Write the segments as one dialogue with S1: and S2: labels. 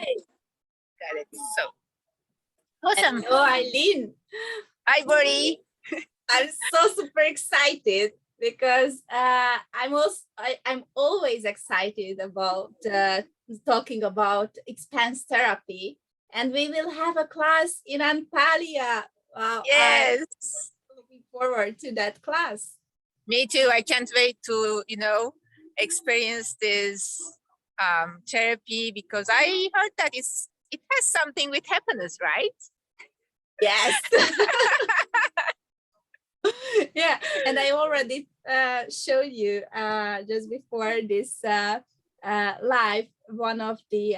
S1: Got it. So awesome.
S2: Hello, Aylin.
S1: Hi, Bori.
S2: I'm so super excited because I'm always excited about talking about expanse therapy, and we will have a class in Antalya. Wow,
S1: Yes.
S2: I'm looking forward to that class.
S1: Me too. I can't wait to, experience this therapy, because I heard that it has something with happiness, right?
S2: Yes. Yeah, and I already showed you just before this live one of the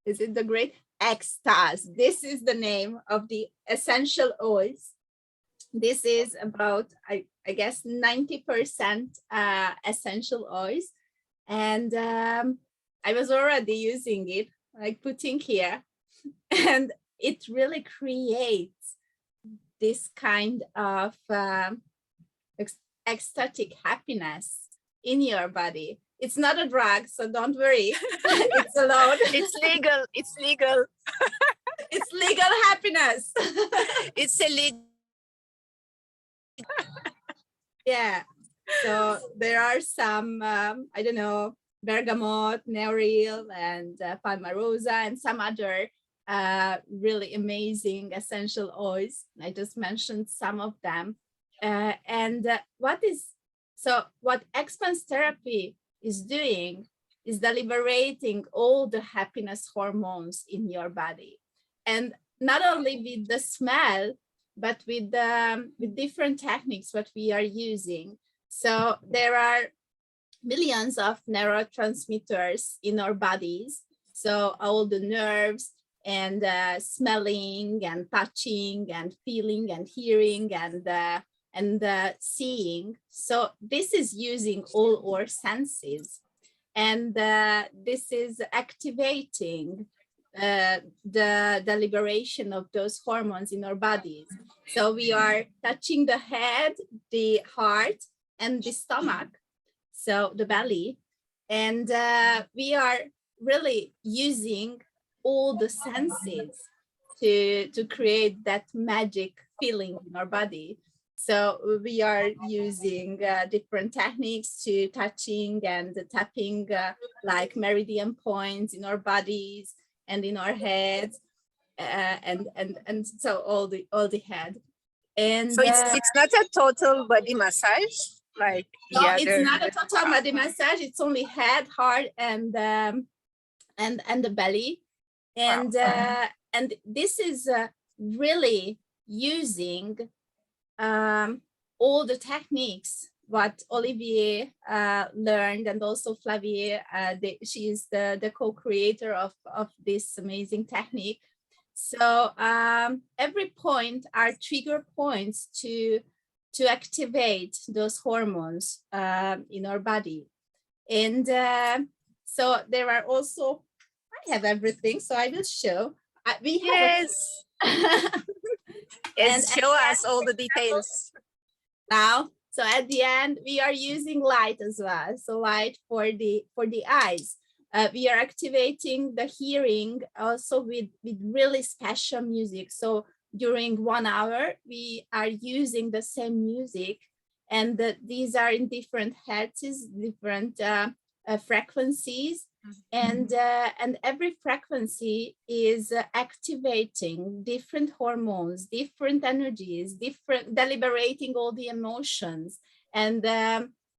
S2: is it the great Expanse? This is the name of the essential oils. This is about I guess 90% essential oils, and I was already using it, like putting here, and it really creates this kind of ecstatic happiness in your body. It's not a drug, so don't worry. It's allowed.
S1: It's legal. It's legal.
S2: It's legal happiness.
S1: It's a legal.
S2: Yeah. So there are some, I don't know, bergamot, neuril, and palmarosa, and some other really amazing essential oils. I just mentioned some of them. What Expanse therapy is doing is deliberating all the happiness hormones in your body, and not only with the smell, but with different techniques what we are using. So there are millions of neurotransmitters in our bodies. So all the nerves and smelling and touching and feeling and hearing and seeing. So this is using all our senses, and this is activating the liberation of those hormones in our bodies. So we are touching the head, the heart, and the stomach, so the belly, and we are really using all the senses to create that magic feeling in our body. So we are using different techniques to touching and tapping like meridian points in our bodies and in our heads, and so all the head. And
S1: so it's not a total body massage, like
S2: no, it's not a total body massage. It's only head, heart, and the belly, and and this is really using all the techniques what Olivier learned, and also Flavie. She is the co-creator of this amazing technique. So every point are trigger points to activate those hormones in our body. And so there are also, I have everything, so I will show. We have
S1: yes, show us all the details.
S2: Now, so at the end, we are using light as well. So light for the eyes. We are activating the hearing also with really special music. So during 1 hour, we are using the same music, and these are in different hertzes, different frequencies, and every frequency is activating different hormones, different energies, different deliberating all the emotions, and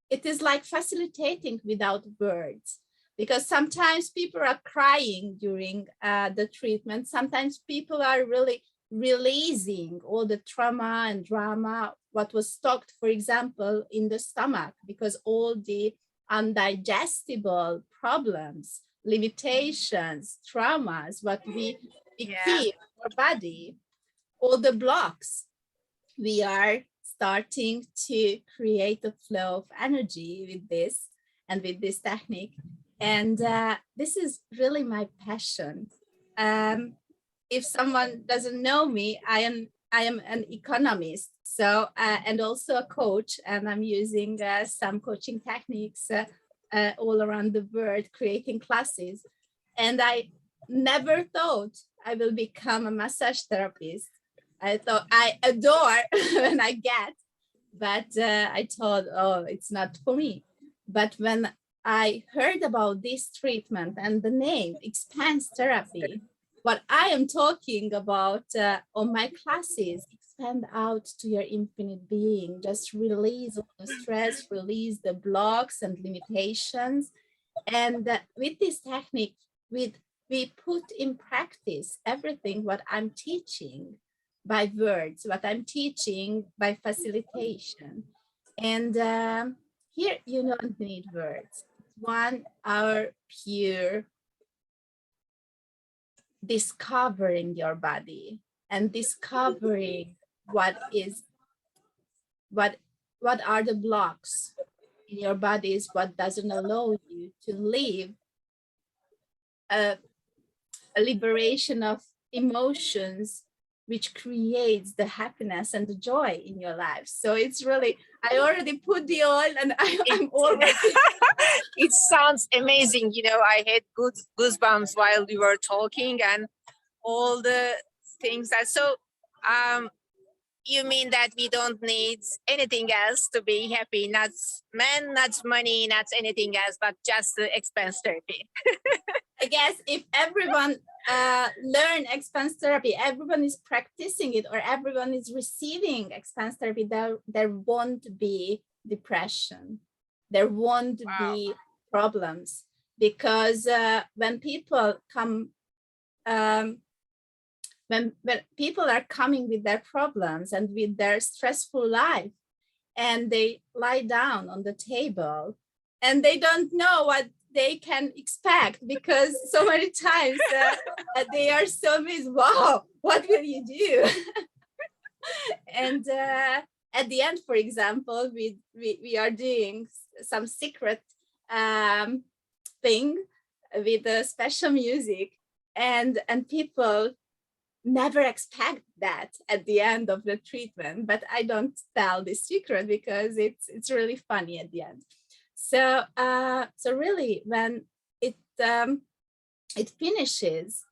S2: it is like facilitating without words. Because sometimes people are crying during the treatment. Sometimes people are really releasing all the trauma and drama, what was stocked, for example, in the stomach, because all the undigestible problems, limitations, traumas, what we keep in our body, all the blocks, we are starting to create a flow of energy with this and with this technique. And this is really my passion. If someone doesn't know me, I am an economist, so and also a coach, and I'm using some coaching techniques all around the world, creating classes. And I never thought I will become a massage therapist. I thought I adore when I get, but I thought, oh, it's not for me. But when I heard about this treatment and the name Expanse therapy, what I am talking about on my classes, expand out to your infinite being, just release all the stress, release the blocks and limitations. And with this technique, we put in practice everything what I'm teaching by words, what I'm teaching by facilitation. And here you don't need words. 1 hour pure discovering your body and discovering what are the blocks in your bodies, what doesn't allow you to live a liberation of emotions which creates the happiness and the joy in your life. So it's really, I already put the oil and I'm already.
S1: It sounds amazing. You know, I had good goosebumps while you were talking and all the things that, so you mean that we don't need anything else to be happy, not men, not money, not anything else, but just the expense therapy.
S2: I guess if everyone learn expanse therapy, everyone is practicing it, or everyone is receiving expanse therapy, there won't be depression. There won't be problems, because when people come, when people are coming with their problems and with their stressful life, and they lie down on the table and they don't know what they can expect, because so many times they are so amazed, wow, what will you do? And at the end, for example, we are doing some secret thing with the special music, and people never expect that at the end of the treatment, but I don't tell the secret because it's really funny at the end. So so really, when it finishes,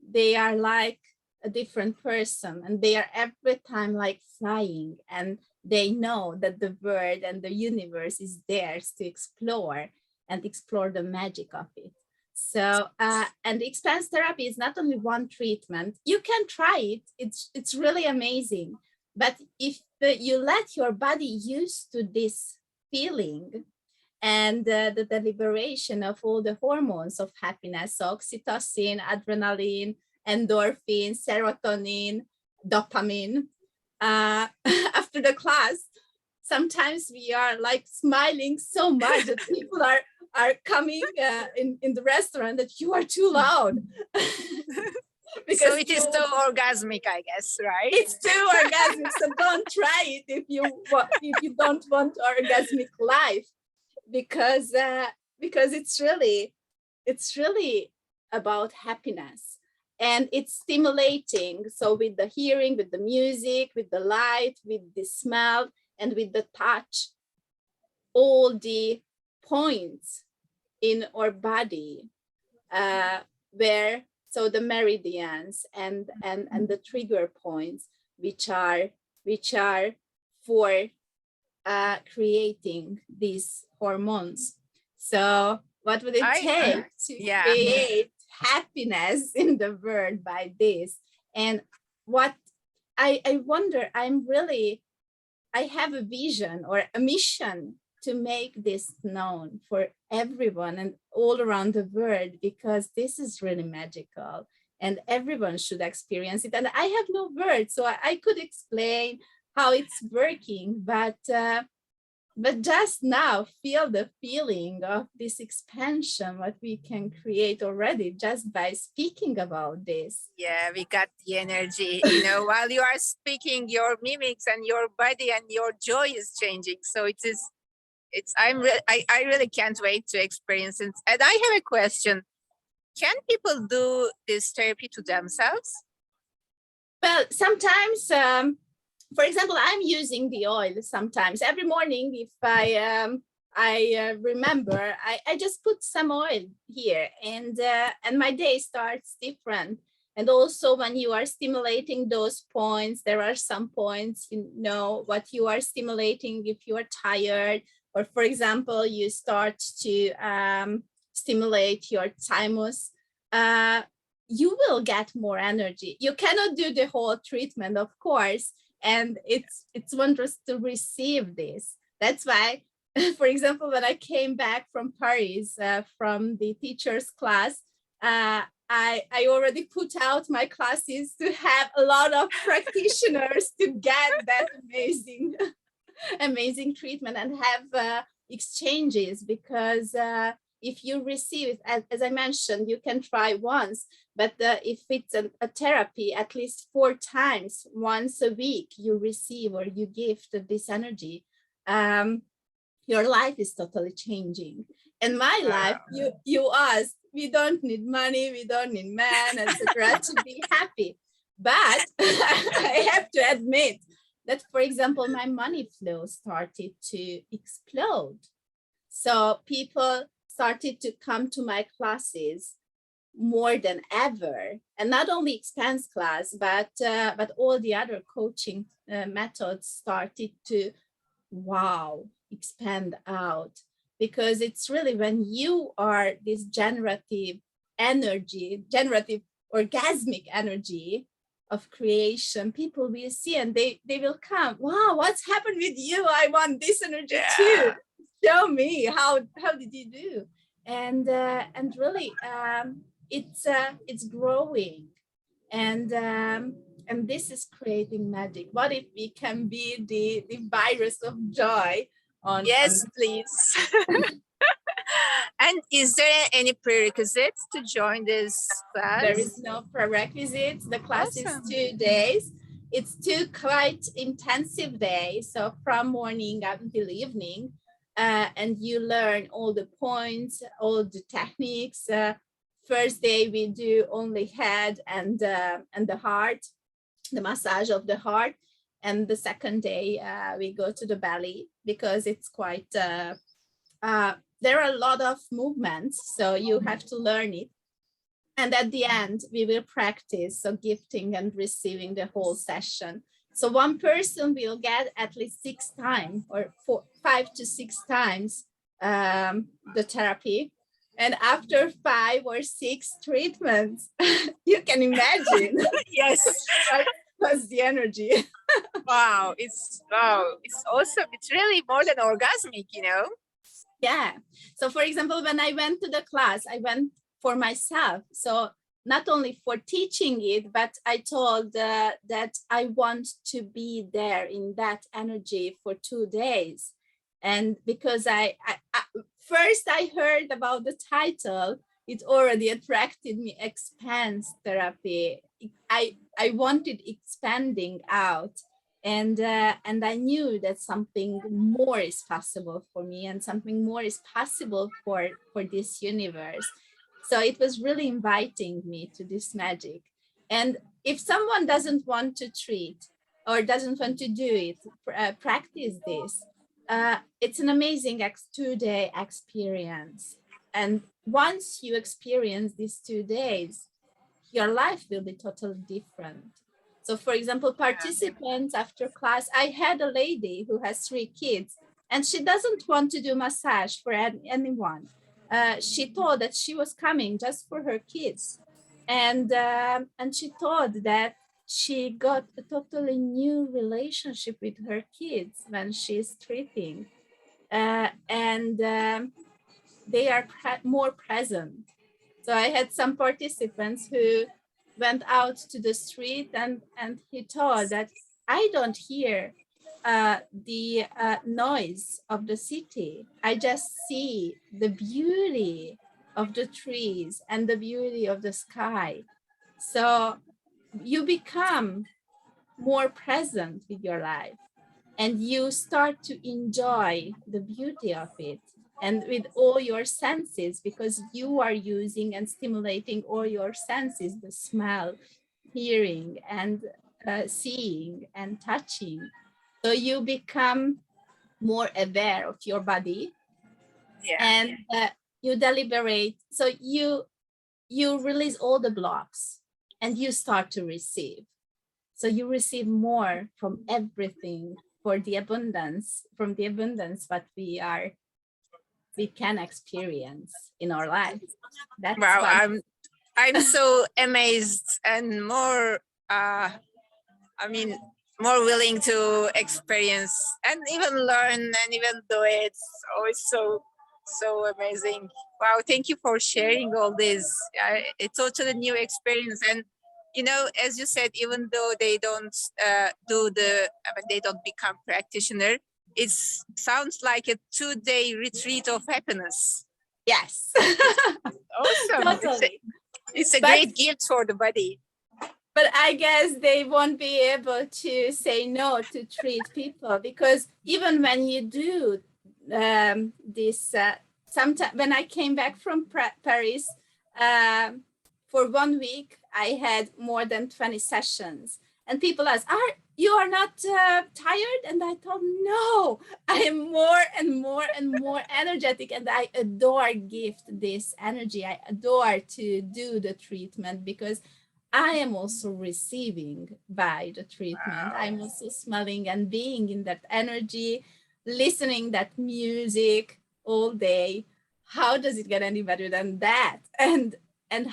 S2: they are like a different person, and they are every time like flying, and they know that the world and the universe is theirs to explore and explore the magic of it. So and the expanse therapy is not only one treatment. You can try it. It's really amazing. But if you let your body used to this feeling, and the liberation of all the hormones of happiness, so oxytocin, adrenaline, endorphin, serotonin, dopamine, after the class, sometimes we are like smiling so much that people are coming in the restaurant that you are too loud.
S1: Because so it is too orgasmic, I guess, right?
S2: It's too orgasmic. So don't try it if you don't want orgasmic life, because it's really about happiness, and it's stimulating. So with the hearing, with the music, with the light, with the smell, and with the touch, all the points in our body where, so the meridians and the trigger points, which are for creating these hormones. So what would it take to create happiness in the world by this? And what I wonder, I have a vision or a mission to make this known for everyone and all around the world, because this is really magical and everyone should experience it. And I have no words, so I could explain how it's working, but just now feel the feeling of this expansion, what we can create already just by speaking about this.
S1: Yeah, we got the energy, you know, while you are speaking, your mimics and your body and your joy is changing. So I really can't wait to experience it. And I have a question. Can people do this therapy to themselves?
S2: Well, sometimes, for example, I'm using the oil sometimes. Every morning, if remember I just put some oil here, and my day starts different. And also when you are stimulating those points, there are some points, you know, what you are stimulating if you are tired, or for example, you start to stimulate your thymus, you will get more energy. You cannot do the whole treatment, of course, and it's wondrous to receive this. That's why, for example, when I came back from Paris from the teacher's class, I already put out my classes to have a lot of practitioners to get that amazing treatment and have exchanges, because if you receive it, as I mentioned, you can try once, but if it's a therapy, at least 4 times, once a week, you receive or you gift this energy, your life is totally changing. And my life, you asked, we don't need money, we don't need man, etc. to be happy. But I have to admit that, for example, my money flow started to explode. So people started to come to my classes more than ever, and not only Expanse class, but all the other coaching methods started to, wow, expand out, because it's really when you are this generative energy, generative orgasmic energy of creation, people will see and they will come, wow, what's happened with you? I want this energy too. Show me how did you do? And really it's growing, and this is creating magic. What if we can be the virus of joy on?
S1: Yes, please. And is there any prerequisites to join this class?
S2: There is no prerequisites. The class
S1: Awesome.
S2: is 2 days. It's 2 quite intensive days, so from morning until evening, and you learn all the points, all the techniques. First day we do only head and the heart, the massage of the heart, and the second day we go to the belly, because it's quite there are a lot of movements, so you have to learn it. And at the end, we will practice, so gifting and receiving the whole session. So one person will get at least 6 times, or 5 to 6 times the therapy. And after 5 or 6 treatments, you can imagine.
S1: Yes.
S2: Was the energy.
S1: Wow, it's awesome. It's really more than orgasmic, you know?
S2: Yeah. So for example, when I went to the class, I went for myself. So not only for teaching it, but I told that I want to be there in that energy for 2 days. And because I first I heard about the title, it already attracted me, Expanse therapy. I wanted expanding out. And I knew that something more is possible for me, and something more is possible for this universe. So it was really inviting me to this magic. And if someone doesn't want to treat or doesn't want to do it, practice this, it's an amazing 2-day experience. And once you experience these 2 days, your life will be totally different. So for example, participants after class, I had a lady who has 3 kids, and she doesn't want to do massage for anyone. She thought that she was coming just for her kids. And she thought that she got a totally new relationship with her kids when she's treating. And they are more present. So I had some participants who went out to the street, and he told that I don't hear the noise of the city. I just see the beauty of the trees and the beauty of the sky. So you become more present with your life, and you start to enjoy the beauty of it, and with all your senses, because you are using and stimulating all your senses, the smell, hearing, and seeing and touching. So you become more aware of your body,
S1: Yeah.
S2: and you deliberate. So you release all the blocks and you start to receive. So you receive more from everything for the abundance, from the abundance what we can experience in our life. That's
S1: Wow,
S2: what.
S1: I'm so amazed and more I mean more willing to experience and even learn and even do it. It's always so amazing. Wow, thank you for sharing all this. It's totally new experience. And you know, as you said, even though they don't they don't become practitioner, it sounds like a 2-day retreat of happiness.
S2: Yes.
S1: Awesome.
S2: Totally.
S1: It's a
S2: But
S1: great gift for the body.
S2: I guess they won't be able to say no to treat people, because even when you do this, sometimes when I came back from Paris, for 1 week, I had more than 20 sessions, and people ask, you are not tired? And I thought, no, I am more and more and more energetic, and I adore gift this energy. I adore to do the treatment because I am also receiving by the treatment.
S1: Wow.
S2: I'm also smelling and being in that energy, listening that music all day. How does it get any better than that? And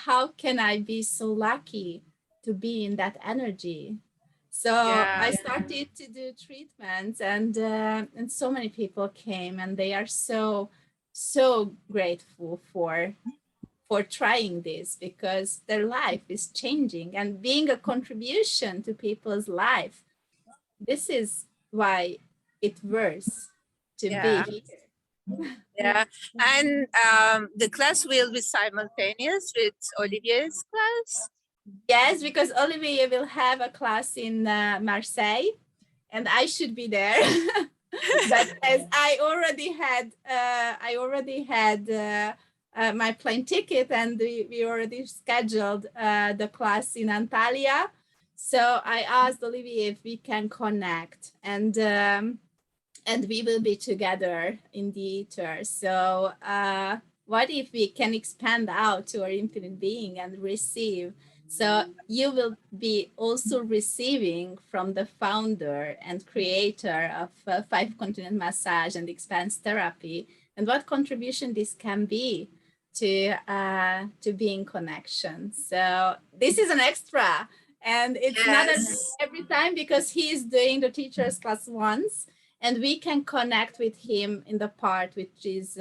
S2: how can I be so lucky to be in that energy? So
S1: Yeah.
S2: I started to do treatments, and so many people came, and they are so grateful for trying this, because their life is changing and being a contribution to people's life. This is why it worth to be
S1: Yeah.
S2: here.
S1: Yeah. And the class will be simultaneous with Olivier's class.
S2: Yes, because Olivier will have a class in Marseille, and I should be there. But as I already had my plane ticket, and we already scheduled the class in Antalya. So I asked Olivier if we can connect, and we will be together in the ether. So what if we can expand out to our infinite being and receive? So you will be also receiving from the founder and creator of Five Continent Massage and Expanse Therapy, and what contribution this can be to being connection. So this is an extra, and it's not
S1: Yes.
S2: every time, because he is doing the teacher's class once, and we can connect with him in the part which is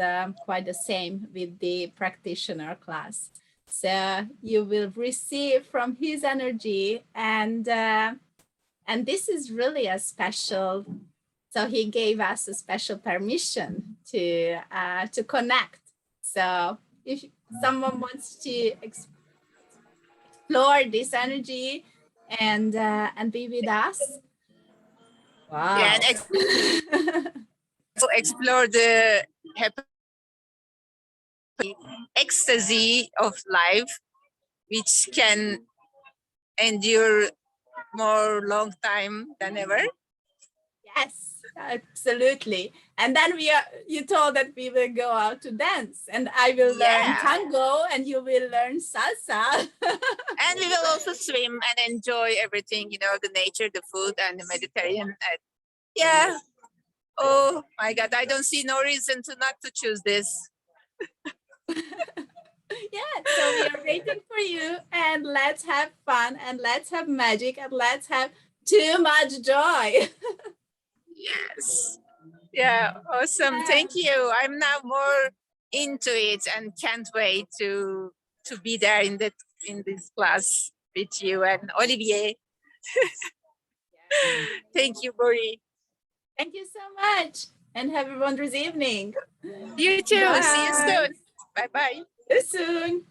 S2: quite the same with the practitioner class. So you will receive from his energy, and this is really a special. So he gave us a special permission to connect. So if someone wants to explore this energy and be with us,
S1: Yeah,
S2: wow.
S1: and explore the happy ecstasy of life, which can endure more long time than ever.
S2: Yes, absolutely. And then you told that we will go out to dance, and I will learn
S1: Yeah.
S2: tango and you will learn salsa.
S1: And we will also swim and enjoy everything, you know, the nature, the food, and the Mediterranean. And yeah. Oh my God, I don't see no reason to not to choose this.
S2: Yeah, so we are waiting for you, and let's have fun, and let's have magic, and let's have too much joy.
S1: Yes. Yeah, awesome. Thank you. I'm now more into it and can't wait to be there in this class with you and Olivier. Thank you, Bori.
S2: Thank you so much, and have a wondrous evening.
S1: You too. See you
S2: Bye.
S1: soon. Bye bye.
S2: See you soon.